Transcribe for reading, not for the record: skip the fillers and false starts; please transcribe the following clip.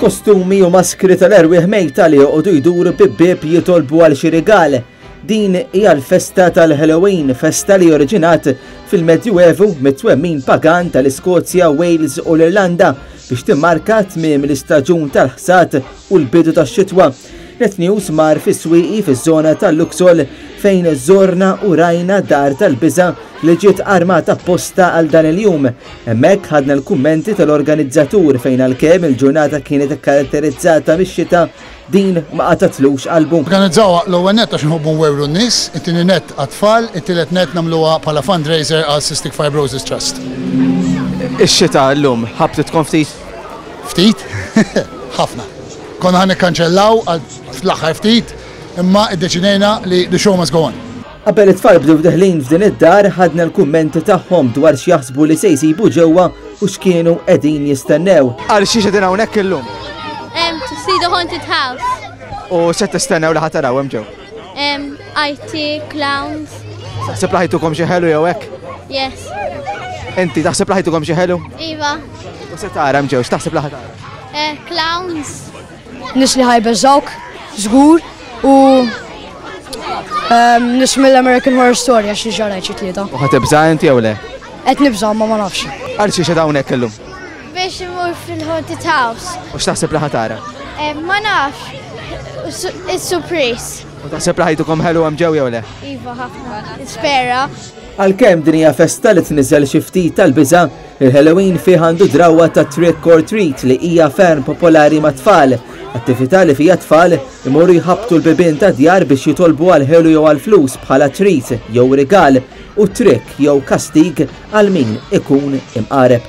Kostumi u maskri tal-erwieħ mejta li joqogħdu jduru bib-bieb jitolbu għal xi rigal. Din hija l-festa tal-Halloween, festa li oriġinat fil-Medjuevu mit-twemmin pagan tal-Iskozja, Wales u l-Irlanda biex timmarka tmiem l-istaġun tal-ħsad u l-bidu tax-xitwa. Net News mar fis-swieqi fiż-żona tal-Luxol fejn żorna u rajna dar tal-biża' li ġiet armata apposta għal dan il-jum. Hemmhekk ħadna l-kummenti tal-organizzatur fejn għalkemm il-ġurnata kienet ikkaratterizzata mix-xita din ma qatatlux qalbu. Organizzawha l-ewwel nett għax inħobbu nwewru n-nies, it-tieni nett għat-tfal, it-tielet nett nagħmluha bħala fundraiser għal Cystic Fibrosis Trust. Ix-xita llum ħabtitkom ftit? Ftit? Ħafna. Konna ħan ikkanċellaw għal fl-aħħar ftit, imma iddeċidejna li the show must go on. Qabel it-tfal bdew deħlin f'din id-dar ħadna l-kummenti tagħhom dwar x'jaħsbu li se jsibu ġewwa u x'kienu qegħdin jistennew. Għal xi qegħdin hawnhekk illum? To see the haunted house. U se tistennew li ħadd taraw hemm ġew? IT, clowns. Taħseb laħitukom xi ħelu jew hekk? Yes. Inti taħseb laħitukom xi ħelu? Iva. U se tara hemm ġew, x'taħseb laħ tara? Clowns. Nis li ħajbeżawk, żgur, u nis mill-American Horror Story għax li ġarajt xi tlieta. U ħatibża inti jew le? Qed nibża ma nafx. Għal xi xeda hawnhekk illum? Biex imur fil-haunted house. U x'taħseb laħ tara? Ma nafx. Is-surprise. U taħseb laħitukom ħelu hemm ġew jew le? Iva ħafna. Ispera. Għalkemm din hija festa li tniżel xi ftit tal-biża', il-Halloween fih għandu drawwa ta' trick or treat li hija ferm popolari ma' tfal. Attività li fija tfal imorru jħabtu l-bibien ta' djar biex jitolbu għal ħelu jew għal flus bħala treat jew rigal u trick jew kastig għal min ikun imqareb.